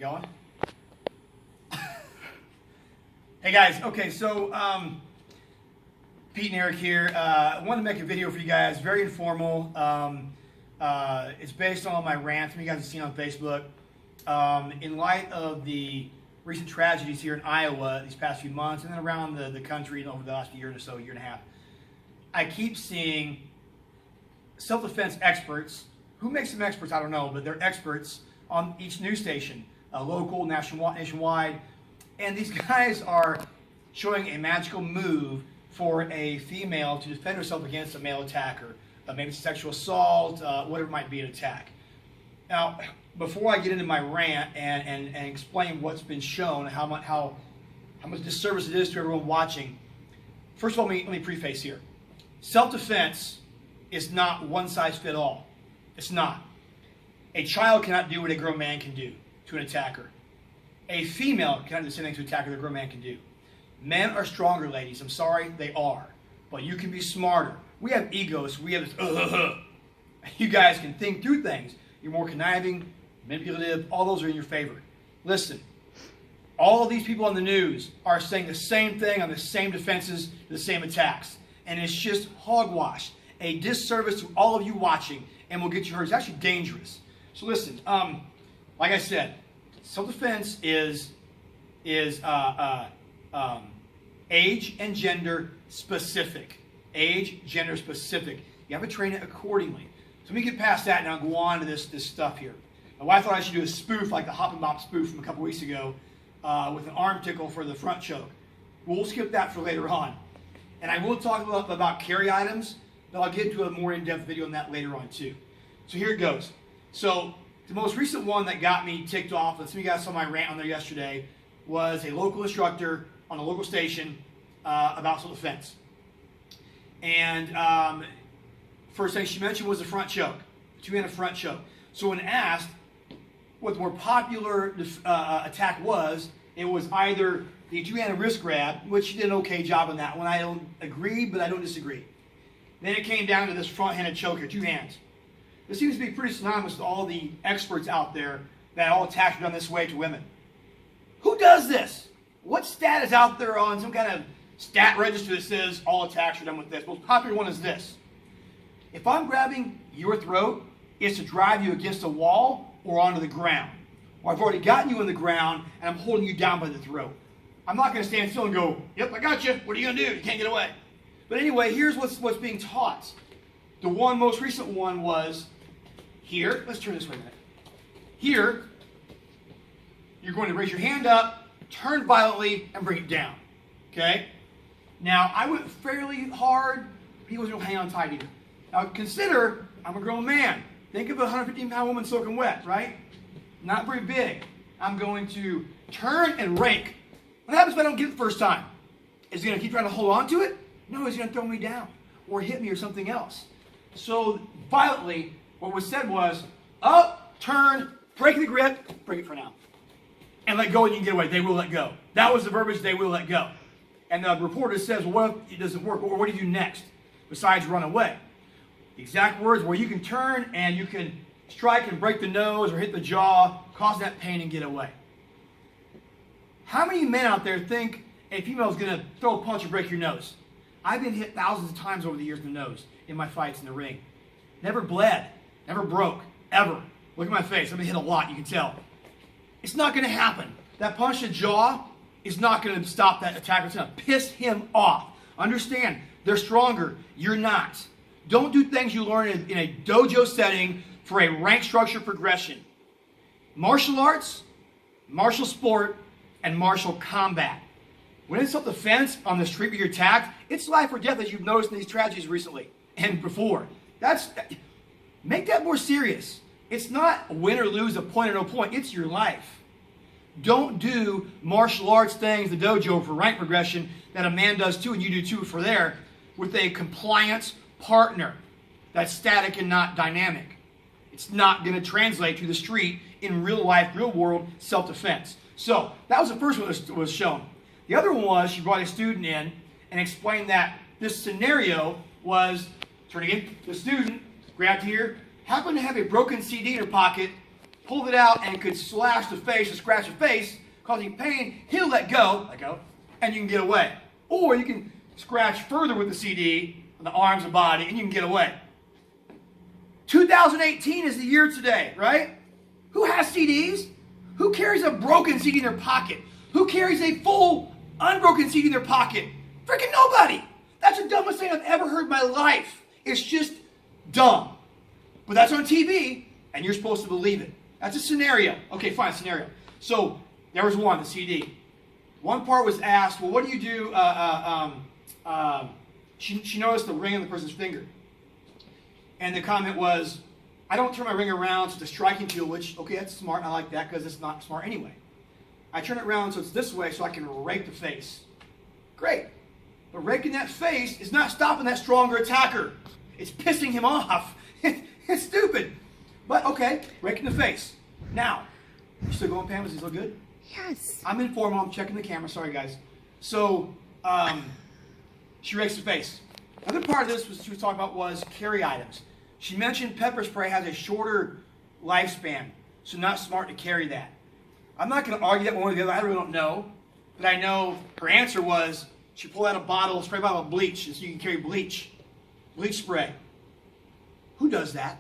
Going? Hey guys, okay, so Pete and Eric here. I wanted to make a video for you guys, very informal. It's based on my rant, some of you guys have seen on Facebook. In light of the recent tragedies here in Iowa these past few months, and then around the country over the last year or so, year and a half, I keep seeing self-defense experts. Who makes them experts? I don't know, but they're experts on each news station, local, nationwide, and these guys are showing a magical move for a female to defend herself against a male attacker, maybe sexual assault, whatever it might be, an attack. Now, before I get into my rant and explain what's been shown, how much disservice it is to everyone watching, first of all, let me preface here. Self-defense is not one size fits all. It's not. A child cannot do what a grown man can do to an attacker. A female cannot do the same thing to an attacker that a grown man can do. Men are stronger, ladies. I'm sorry, they are. But you can be smarter. We have egos. We have this, You guys can think through things. You're more conniving, manipulative. All those are in your favor. Listen, all of these people on the news are saying the same thing on the same defenses, the same attacks. And it's just hogwash. A disservice to all of you watching, and will get you hurt. It's actually dangerous. So listen, like I said, self-defense is age and gender specific. Age, gender specific. You have to train it accordingly. So let me get past that now and go on to this stuff here. My wife thought I should do a spoof like the Hop and Bop spoof from a couple weeks ago with an arm tickle for the front choke. We'll skip that for later on. And I will talk about carry items, but I'll get into a more in-depth video on that later on too. So here it goes. So the most recent one that got me ticked off, and some of you guys saw my rant on there yesterday, was a local instructor on a local station about self-defense. And first thing she mentioned was the front choke, two-handed front choke. So when asked what the more popular attack was, it was either the two-handed wrist grab, which she did an okay job on that one. I don't agree, but I don't disagree. Then it came down to this front-handed choke here, two hands. This seems to be pretty synonymous with all the experts out there that all attacks are done this way to women. Who does this? What stat is out there on some kind of stat register that says all attacks are done with this? The most popular one is this. If I'm grabbing your throat, it's to drive you against a wall or onto the ground. Or I've already gotten you on the ground and I'm holding you down by the throat. I'm not going to stand still and go, yep, I got you. What are you going to do? You can't get away. But anyway, here's what's being taught. The most recent one was here. Let's turn this way a minute. Here, you're going to raise your hand up, turn violently, and bring it down. Okay? Now, I went fairly hard. He wasn't going to hang on tight either. Now, consider I'm a grown man. Think of a 115-pound woman soaking wet, right? Not very big. I'm going to turn and rake. What happens if I don't get it the first time? Is he going to keep trying to hold on to it? No, he's going to throw me down or hit me or something else. So, violently, what was said was, up, turn, break the grip, break it for now. And let go and you can get away. They will let go. That was the verbiage, they will let go. And the reporter says, well, what if it doesn't work? Or what do you do next besides run away? The exact words were, you can turn and you can strike and break the nose or hit the jaw, cause that pain and get away. How many men out there think a female is going to throw a punch or break your nose? I've been hit thousands of times over the years in the nose in my fights in the ring. Never bled, never broke, ever. Look at my face. I've been hit a lot, you can tell. It's not going to happen. That punch to the jaw is not going to stop that attacker. It's going to piss him off. Understand, they're stronger. You're not. Don't do things you learn in a dojo setting for a rank structure progression. Martial arts, martial sport, and martial combat. When it's self-defense on the street where you're attacked, it's life or death, as you've noticed in these tragedies recently and before. Make that more serious. It's not win or lose, a point or no point. It's your life. Don't do martial arts things, the dojo, for rank progression that a man does too, and you do too for there, with a compliance partner that's static and not dynamic. It's not going to translate to the street in real life, real world self-defense. So that was the first one that was shown. The other one was she brought a student in and explained that this scenario was, turn again, the student grabbed here, happened to have a broken CD in her pocket, pulled it out and could slash the face or scratch the face, causing pain, he'll let go, and you can get away. Or you can scratch further with the CD on the arms and body, and you can get away. 2018 is the year today, right? Who has CDs? Who carries a broken CD in their pocket? Who carries a full, unbroken CD in their pocket? Freaking nobody. That's the dumbest thing I've ever heard in my life. It's just dumb. But that's on TV, and you're supposed to believe it. That's a scenario. Okay, fine, scenario. So there was one, the CD. One part was asked, well, what do you do? She noticed the ring on the person's finger. And the comment was, I don't turn my ring around so it's a striking tool, which, okay, that's smart. I like that because it's not smart anyway. I turn it around so it's this way so I can rake the face. Great. But raking that face is not stopping that stronger attacker. It's pissing him off. It's stupid. But, okay, raking the face. Now, you still going, Pam? Is this look good? Yes. I'm informal. I'm checking the camera. Sorry, guys. So, she rakes the face. Another part of this she was talking about was carry items. She mentioned pepper spray has a shorter lifespan, so not smart to carry that. I'm not going to argue that one way or the other. I really don't know. But I know her answer was she pulled out a spray bottle of bleach, so you can carry bleach spray. Who does that?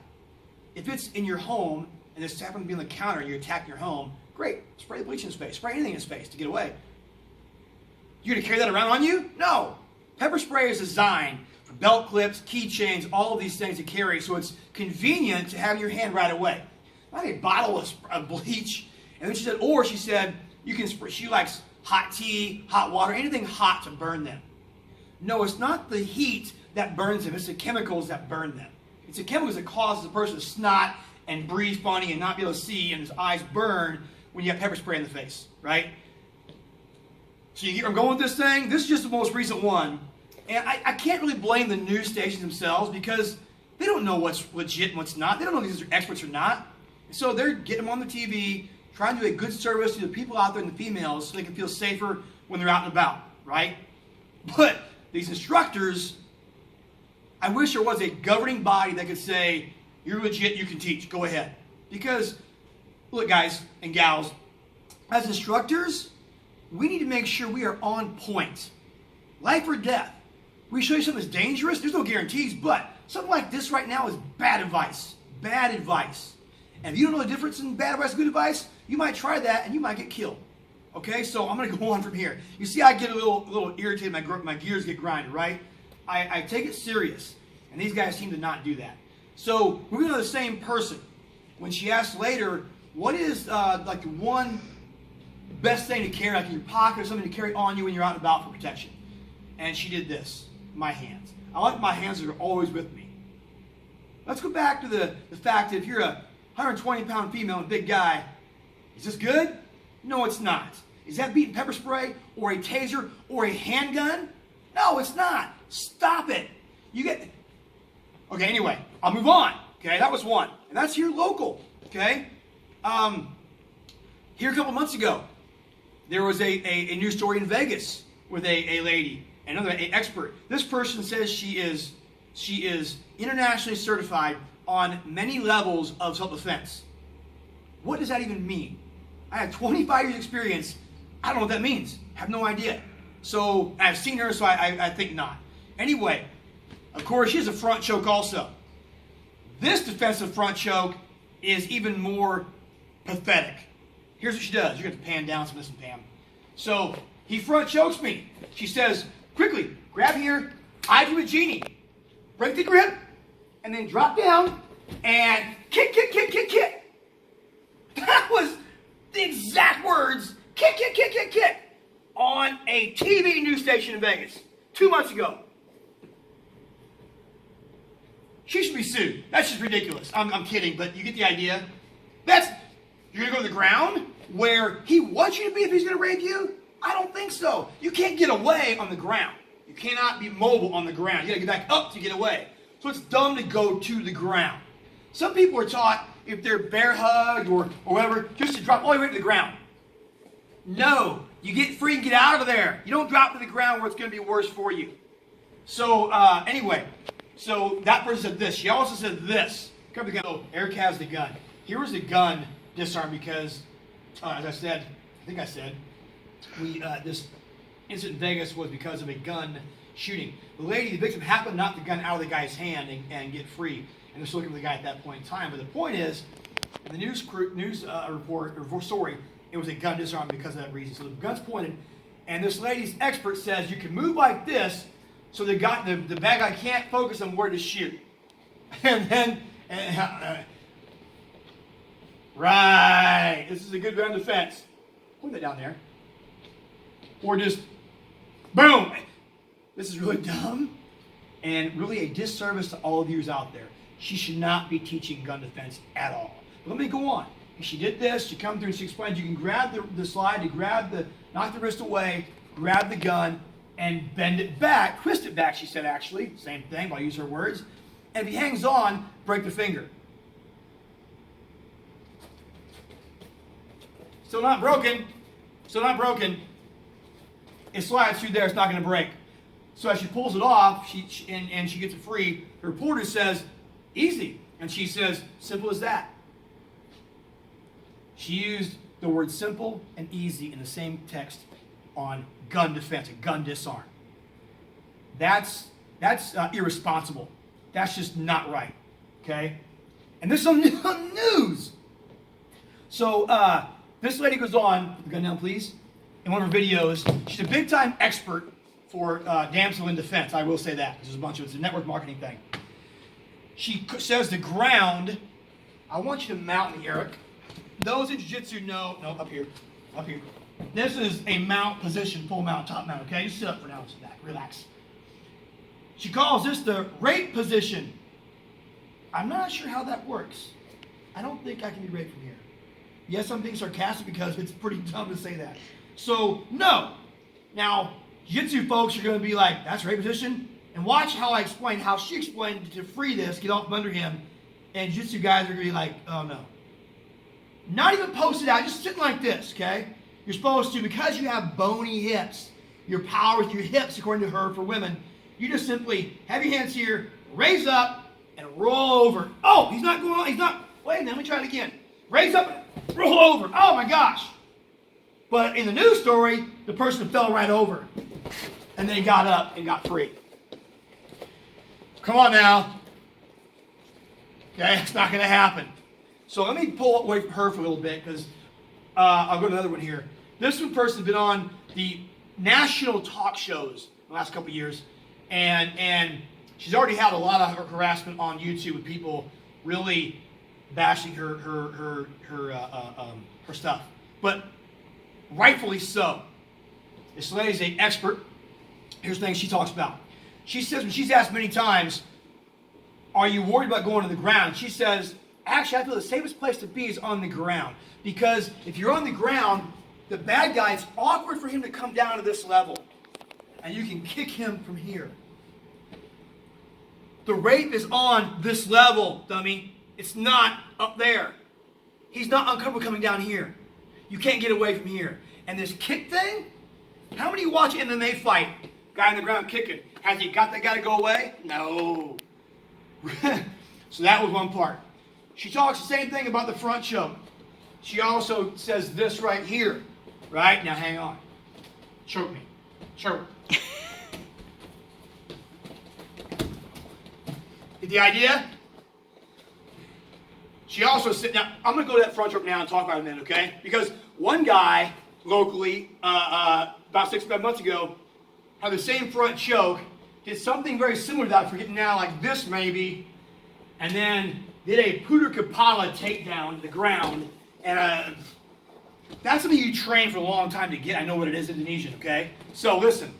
If it's in your home and it's happened to be on the counter and you're attacking your home, great. Spray the bleach in his face. Spray anything in his face to get away. You're going to carry that around on you? No. Pepper spray is designed for belt clips, keychains, all of these things to carry, so it's convenient to have in your hand right away. Not a bottle of bleach. And then she said, you can spray. She likes hot tea, hot water, anything hot to burn them. No, it's not the heat that burns them. It's the chemicals that burn them. It's the chemicals that causes the person to snot and breathe funny and not be able to see and his eyes burn when you have pepper spray in the face, right? So you get where I'm going with this thing? This is just the most recent one. And I can't really blame the news stations themselves because they don't know what's legit and what's not. They don't know if these are experts or not. So they're getting them on the TV, trying to do a good service to the people out there and the females so they can feel safer when they're out and about, right? But these instructors, I wish there was a governing body that could say, you're legit, you can teach, go ahead. Because, look guys and gals, as instructors, we need to make sure we are on point. Life or death. We show you something that's dangerous, there's no guarantees, but something like this right now is bad advice. Bad advice. And if you don't know the difference in bad advice and good advice, you might try that and you might get killed. Okay, so I'm going to go on from here. You see, I get a little irritated, my gears get grinded, right? I take it serious. And these guys seem to not do that. So we're going to the same person. When she asked later, what is like the one best thing to carry, like in your pocket or something to carry on you when you're out and about for protection? And she did this, my hands. I like my hands that are always with me. Let's go back to the fact that if you're a 120-pound female and a big guy, is this good? No, it's not. Is that beating pepper spray or a taser or a handgun? No, it's not. Stop it. Okay, anyway, I'll move on. Okay, that was one. And that's here local. Okay? Here a couple months ago, there was a news story in Vegas with a lady, another expert. This person says she is internationally certified on many levels of self-defense. What does that even mean? I have 25 years experience. I don't know what that means. I have no idea. So I've seen her, so I think not. Anyway, of course, she has a front choke also. This defensive front choke is even more pathetic. Here's what she does. You're going to pan down some of this, Pam. So he front chokes me. She says, quickly, grab here, eye to a genie, break the grip, and then drop down and kick, kick, kick, kick, kick. That was the exact words, kick, kick, kick, kick, kick, on a TV news station in Vegas 2 months ago. She should be sued. That's just ridiculous. I'm kidding, but you get the idea. You're going to go to the ground where he wants you to be if he's going to rape you? I don't think so. You can't get away on the ground. You cannot be mobile on the ground. You got to get back up to get away. So it's dumb to go to the ground. Some people are taught if they're bear hugged or whatever, just to drop all the way to the ground. No, you get free and get out of there. You don't drop to the ground where it's going to be worse for you. So anyway, so that person said this. She also said this. So Eric has the gun. Here was the gun disarm because, as I think I said, this incident in Vegas was because of a gun shooting. The victim, happened to knock the gun out of the guy's hand and get free, and was looking for the guy at that point in time. But the point is, in the news report or story, it was a gun disarm because of that reason. So the gun's pointed, and this lady's expert says you can move like this so the bad guy can't focus on where to shoot. And then, right, this is a good gun defense. Put that down there. Or just, boom. This is really dumb and really a disservice to all of you out there. She should not be teaching gun defense at all. But let me go on. And she did this. She come through and she explains you can grab the slide, knock the wrist away, grab the gun, and bend it back, twist it back, she said actually. Same thing, but I use her words. And if he hangs on, break the finger. Still not broken. Still not broken. It slides through there. It's not going to break. So as she pulls it off, she gets it free. The reporter says, easy. And she says, simple as that. She used the word simple and easy in the same text on gun defense, a gun disarm. That's irresponsible. That's just not right. Okay? And this is on news. So this lady goes on, put the gun down please, in one of her videos. She's a big time expert for damsel in defense. I will say that. There's a bunch of it's a network marketing thing. She says the ground, I want you to mount me, Eric. Those in jiu-jitsu know, no, up here. This is a mount position, full mount, top mount, okay? Just sit up for now, sit back, relax. She calls this the rape position. I'm not sure how that works. I don't think I can be raped from here. Yes, I'm being sarcastic because it's pretty dumb to say that. So, no. Now, jiu-jitsu folks are going to be like, that's rape position? And watch how I explain, how she explained to free this, get off from under him, and jiu-jitsu guys are going to be like, oh no. Not even posted out, just sitting like this, okay? You're supposed to, because you have bony hips, your power with your hips, according to her, for women, you just simply have your hands here, raise up, and roll over. Oh, he's not going on, he's not, wait a minute, let me try it again. Raise up, and roll over. Oh my gosh. But in the news story, the person fell right over. And then he got up and got free. Come on now. Okay, it's not going to happen. So let me pull away from her for a little bit because I'll go to another one here. This one person's been on the national talk shows the last couple of years, and she's already had a lot of harassment on YouTube with people really bashing her stuff, but rightfully so. This lady's an expert. Here's the thing she talks about. She says, when she's asked many times, are you worried about going to the ground? She says, actually, I feel the safest place to be is on the ground. Because if you're on the ground, the bad guy, it's awkward for him to come down to this level. And you can kick him from here. The rape is on this level, dummy. It's not up there. He's not uncomfortable coming down here. You can't get away from here. And this kick thing, how many watch an MMA fight? Guy on the ground kicking. Has he got that guy to go away? No. So that was one part. She talks the same thing about the front choke. She also says this right here. Right? Now hang on. Choke me. Choke. Get the idea? She also said, now I'm going to go to that front choke now and talk about it in a minute, okay? Because one guy locally, about 6 or 7 months ago, had the same front choke, did something very similar to that, forgetting now, like this maybe, and then did a Puder Kapala takedown to the ground, and that's something you train for a long time to get. I know what it is, Indonesian, okay? So listen,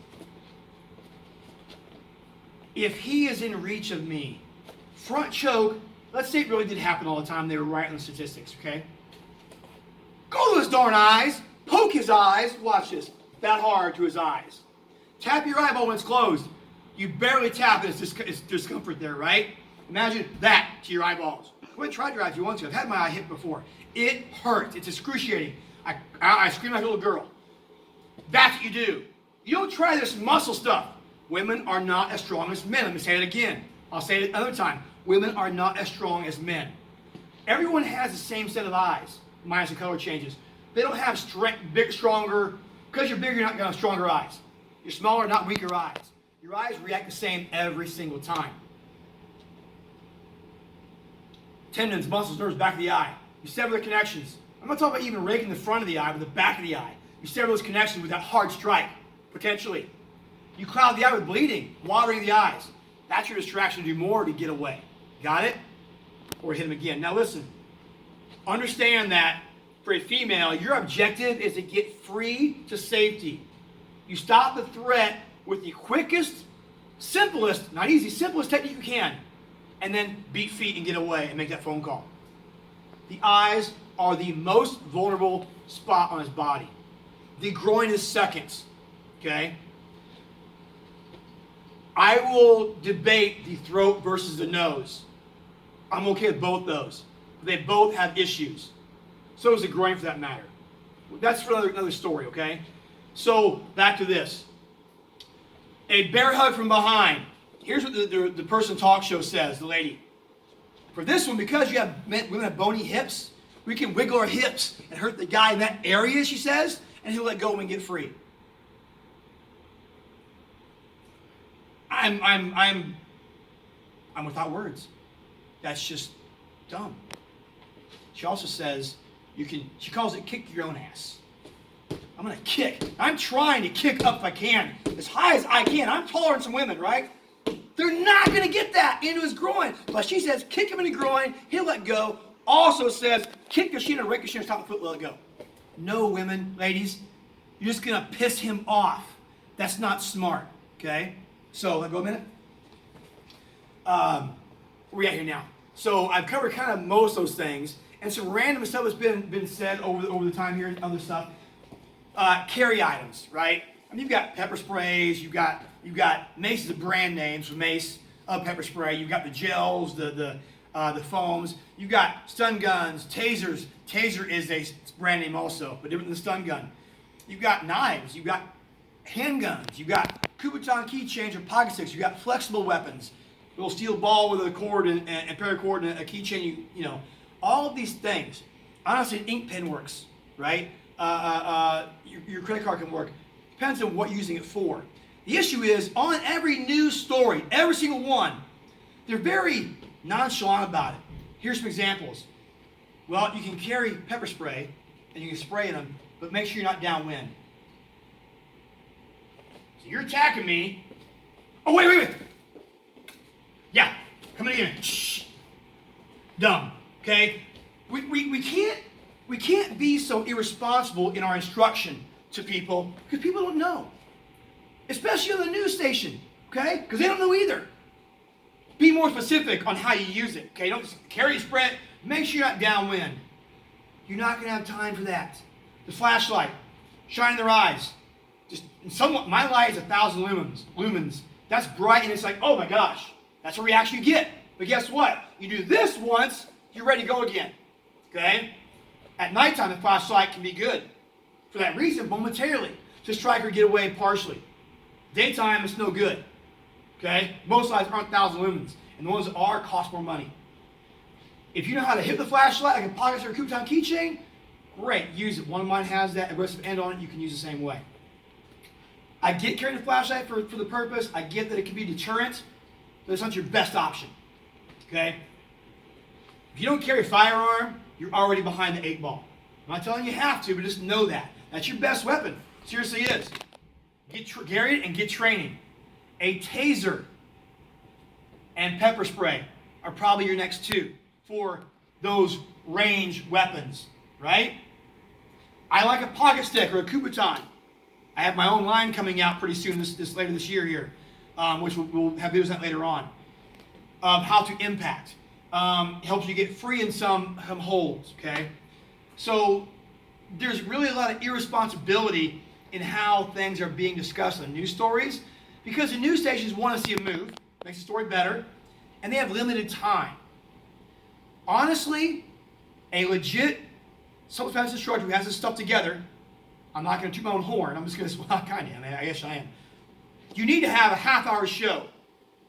if he is in reach of me, front choke, let's say it really did happen all the time, they were right on the statistics, okay? Go to his darn eyes, poke his eyes, watch this, that hard to his eyes. Tap your eyeball when it's closed. You barely tap it, it's discomfort there, right? Imagine that to your eyeballs. Go ahead and try to if you want to. I've had my eye hit before. It hurts. It's excruciating. I scream like a little girl. That's what you do. You don't try this muscle stuff. Women are not as strong as men. Let me say it again. I'll say it another time. Women are not as strong as men. Everyone has the same set of eyes. minus the color changes. They don't have stronger, because you're bigger, you're not going to have stronger eyes. You're smaller, not weaker eyes. Your eyes react the same every single time. Tendons, muscles, nerves, back of the eye. You sever the connections. I'm not talking about even raking the front of the eye, but the back of the eye. You sever those connections with that hard strike, potentially. You cloud the eye with bleeding, watering the eyes. That's your distraction to do more to get away. Got it? Or hit him again. Now listen, understand that for a female, your objective is to get free to safety. You stop the threat with the quickest, simplest, not easy, simplest technique you can, and then beat feet and get away and make that phone call. The eyes are the most vulnerable spot on his body. The groin is second, okay? I will debate the throat versus the nose. I'm okay with both those. They both have issues. So does the groin for that matter. That's for another story, okay? So, back to this. A bear hug from behind. Here's what the person talk show says, the lady. For this one, because women have bony hips, we can wiggle our hips and hurt the guy in that area, she says, and he'll let go and get free. I'm without words. That's just dumb. She also says she calls it kick your own ass. I'm going to kick. I'm trying to kick up if I can, as high as I can. I'm taller than some women, right? They're not going to get that into his groin. But she says, kick him in the groin, he'll let go. Also says, kick the shin or rake the shin, top of the foot, let it go. No, women, ladies, you're just going to piss him off. That's not smart, okay? So, let me go a minute. Where we at here now? So, I've covered kind of most of those things. And some random stuff has been said over the time here and other stuff. Carry items, right? I mean, you've got pepper sprays, you've got Mace is a brand name, so Mace pepper spray. You've got the gels, the foams. You've got stun guns, tasers. Taser is a brand name also, but different than the stun gun. You've got knives. You've got handguns. You've got Kubotan keychains or pocket sticks. You've got flexible weapons, little steel ball with a cord and paracord and a keychain. You know, all of these things. Honestly, an ink pen works, right? Your credit card can work. Depends on what you're using it for. The issue is, on every news story, every single one, they're very nonchalant about it. Here's some examples. Well, you can carry pepper spray, and you can spray in them, but make sure you're not downwind. So you're attacking me. Oh, wait. Yeah, coming in. Shh. Dumb, okay? We can't be so irresponsible in our instruction to people because people don't know. Especially on the news station, okay? Because they don't know either. Be more specific on how you use it, okay? Don't just carry a spray. Make sure you're not downwind. You're not going to have time for that. The flashlight, shine in their eyes. My light is 1,000 lumens. That's bright, and it's like, oh my gosh. That's a reaction you get. But guess what? You do this once, you're ready to go again, okay? At nighttime, the flashlight can be good. For that reason, momentarily, to strike or get away partially. Daytime, it's no good. Okay? Most lights aren't 1,000 lumens. And the ones that are cost more money. If you know how to hit the flashlight, like a pocket or a Kubotan keychain, great, use it. One of mine has that aggressive end on it. You can use the same way. I get carrying the flashlight for the purpose. I get that it can be deterrent, but it's not your best option. Okay? If you don't carry a firearm, you're already behind the 8 ball. I'm not telling you have to, but just know that. That's your best weapon. Seriously is. Carry it and get training. A taser and pepper spray are probably your next two for those range weapons, right? I like a pocket stick or a Kubotan. I have my own line coming out pretty soon, later this year here, which we'll have videos on later on. How to impact. Helps you get free in some holds, okay? So there's really a lot of irresponsibility in how things are being discussed on news stories because the news stations want to see a move, makes the story better, and they have limited time. Honestly, a legit self-defense instructor who has this stuff together, I'm not going to toot my own horn, I'm just going to, well, kind of, I guess I am. You need to have a half-hour show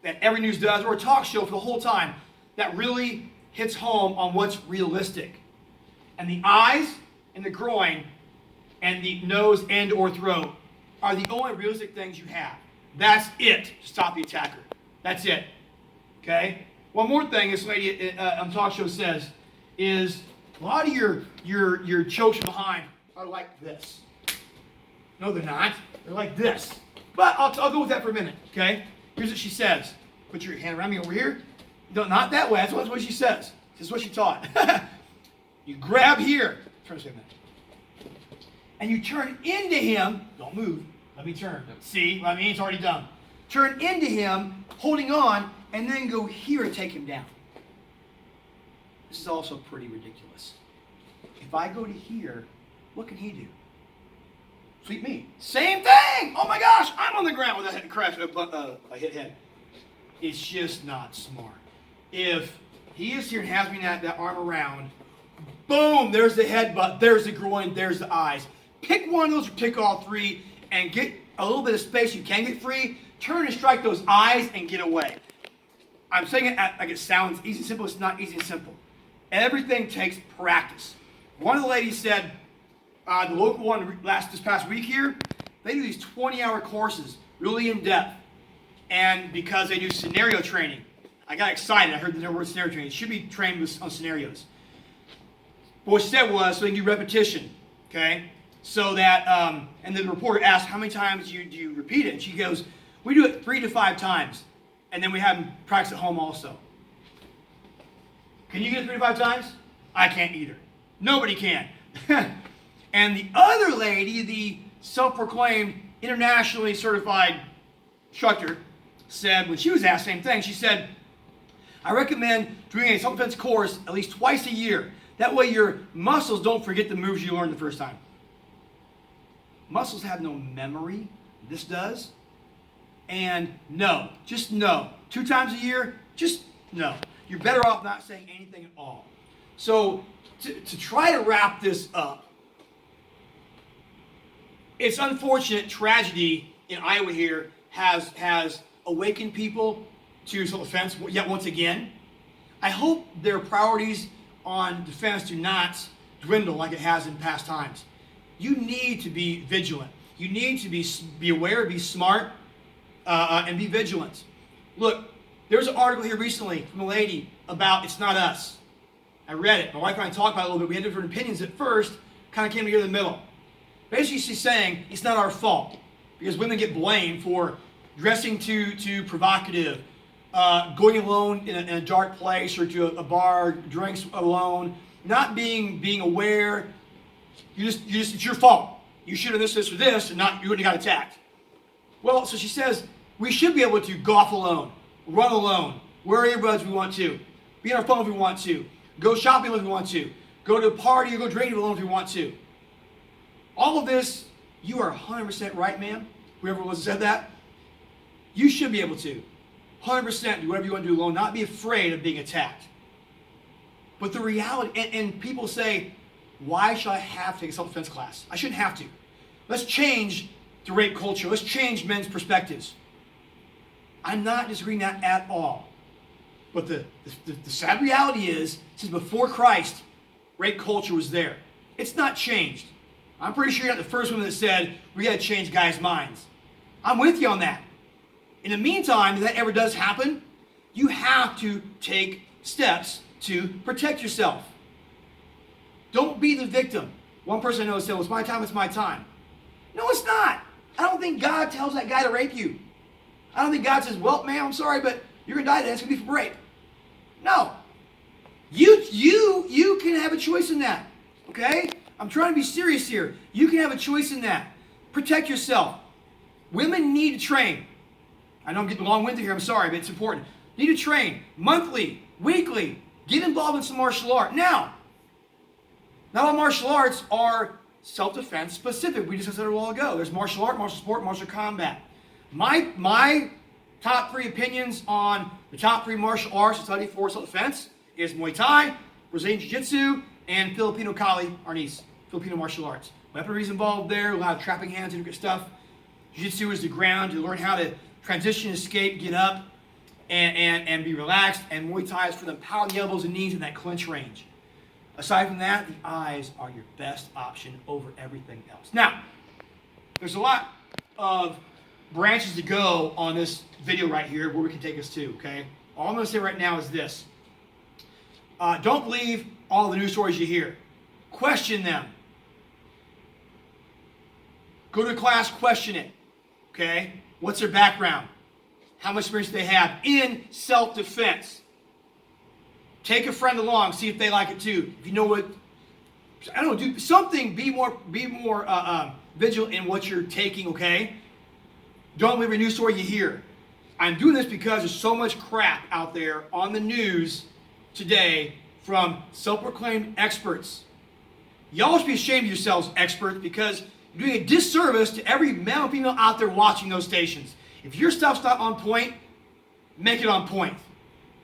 that every news does, or a talk show for the whole time that really hits home on what's realistic. And the eyes and the groin and the nose and or throat are the only realistic things you have. That's it to stop the attacker. That's it. Okay? One more thing this lady on talk show says is a lot of your chokes from behind are like this. No, they're not. They're like this. But I'll go with that for a minute. Okay? Here's what she says. Put your hand around me over here. No, not that way. That's what she says. This is what she taught. You grab here. Turn this way a minute. And you turn into him. Don't move. Let me turn. See what I mean? It's already done. Turn into him, holding on, and then go here and take him down. This is also pretty ridiculous. If I go to here, what can he do? Sweep me. Same thing! Oh my gosh, I'm on the ground with a head crash. I hit head. It's just not smart. If he is here and has me that arm around, boom, there's the headbutt, there's the groin, there's the eyes. Pick one of those or pick all three and get a little bit of space you can get free. Turn and strike those eyes and get away. I'm saying it like it sounds easy and simple. It's not easy and simple. Everything takes practice. One of the ladies said, the local one this past week here, they do these 20-hour courses, really in depth. And because they do scenario training, I got excited. I heard the word scenario training. It should be trained on scenarios. But what she said was, so they can do repetition, okay? So that, and the reporter asked, how many times do you repeat it? And she goes, we do it 3 to 5 times. And then we have them practice at home also. Can you get it 3 to 5 times? I can't either. Nobody can. And the other lady, the self-proclaimed internationally certified instructor, said, when she was asked the same thing, she said, I recommend doing a self-defense course at least twice a year. That way your muscles don't forget the moves you learned the first time. Muscles have no memory. This does. And no. Just no. 2 times a year, just no. You're better off not saying anything at all. So to try to wrap this up, it's unfortunate tragedy in Iowa here has awakened people to self-defense yet once again. I hope their priorities on defense do not dwindle like it has in past times. You need to be vigilant. You need to be aware, be smart, and be vigilant. Look, there was an article here recently from a lady about it's not us. I read it. My wife and I talked about it a little bit. We had different opinions at first, kind of came together in the middle. Basically, she's saying it's not our fault because women get blamed for dressing too provocative, going alone in a dark place or to a bar, drinks alone, not being aware. It's your fault. You should have this, or this, and you wouldn't have got attacked. Well, so she says we should be able to golf alone, run alone, wear earbuds if we want to, be on our phone if we want to, go shopping if we want to, go to a party or go drinking alone if we want to. All of this, you are 100% right, ma'am. Whoever was said that, you should be able to 100% do whatever you want to do alone, not be afraid of being attacked. But the reality, and people say, why should I have to take a self-defense class? I shouldn't have to. Let's change the rape culture. Let's change men's perspectives. I'm not disagreeing that at all. But the sad reality is, since before Christ, rape culture was there. It's not changed. I'm pretty sure you're not the first one that said, we got to change guys' minds. I'm with you on that. In the meantime, if that ever does happen, you have to take steps to protect yourself. Don't be the victim. One person I know said, well, it's my time, it's my time. No, it's not. I don't think God tells that guy to rape you. I don't think God says, well, man, I'm sorry, but you're going to die today. It's going to be for rape. No. You can have a choice in that. Okay? I'm trying to be serious here. You can have a choice in that. Protect yourself. Women need to train. I know I'm getting long-winded here. I'm sorry, but it's important. Need to train monthly, weekly. Get involved in some martial art. Now, not all martial arts are self-defense specific. We discussed that a while ago. There's martial art, martial sport, martial combat. My top 3 opinions on the top 3 martial arts to study for self-defense is Muay Thai, Brazilian Jiu-Jitsu, and Filipino Kali Arnis, Filipino martial arts. Weaponry is involved there, a lot of trapping hands and good stuff. Jiu-Jitsu is the ground. You learn how to transition, escape, get up, and be relaxed. And Muay Thai is for them power the elbows and knees in that clinch range. Aside from that, the eyes are your best option over everything else. Now, there's a lot of branches to go on this video right here where we can take us to, okay? All I'm going to say right now is this. Don't believe all the news stories you hear. Question them. Go to class, question it, okay? What's their background? How much experience do they have in self-defense? Take a friend along, see if they like it too. If you know what, I don't know, do something. Be more vigilant in what you're taking. Okay. Don't believe every news story you hear. I'm doing this because there's so much crap out there on the news today from self-proclaimed experts. Y'all should be ashamed of yourselves, experts, because you're doing a disservice to every male and female out there watching those stations. If your stuff's not on point, make it on point.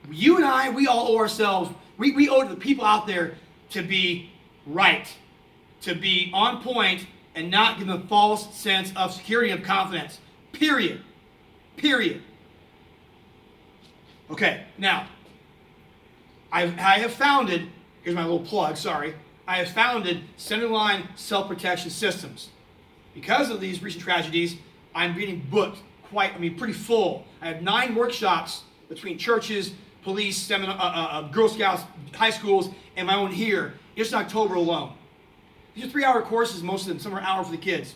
You and I, we all owe ourselves, we owe to the people out there to be right, to be on point, and not give them a false sense of security and confidence. Period. Period. Okay, now, I have founded, here's my little plug, sorry, I have founded Centerline Self-Protection Systems. Because of these recent tragedies, I'm getting booked pretty full. I have 9 workshops between churches, police, Girl Scouts, high schools, and my own here, just in October alone. These are 3-hour courses, most of them, some are an hour for the kids.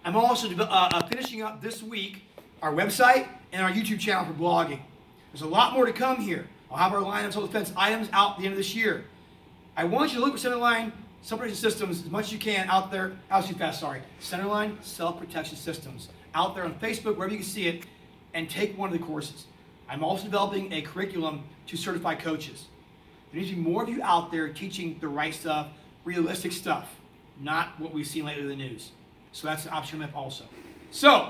I'm also finishing up this week our website and our YouTube channel for blogging. There's a lot more to come here. I'll have our line of self-defense items out at the end of this year. I want you to look for Centerline Self-Protection Systems as much as you can out there. I was too fast, sorry. Centerline Self-Protection Systems. Out there on Facebook, wherever you can see it, and take one of the courses. I'm also developing a curriculum to certify coaches. There needs to be more of you out there teaching the right stuff, realistic stuff, not what we've seen lately in the news. So that's an option we have also. So,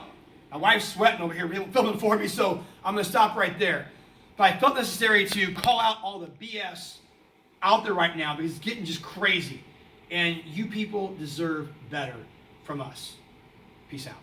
my wife's sweating over here filming for me, so I'm going to stop right there. But I felt necessary to call out all the BS out there right now because it's getting just crazy. And you people deserve better from us. Peace out.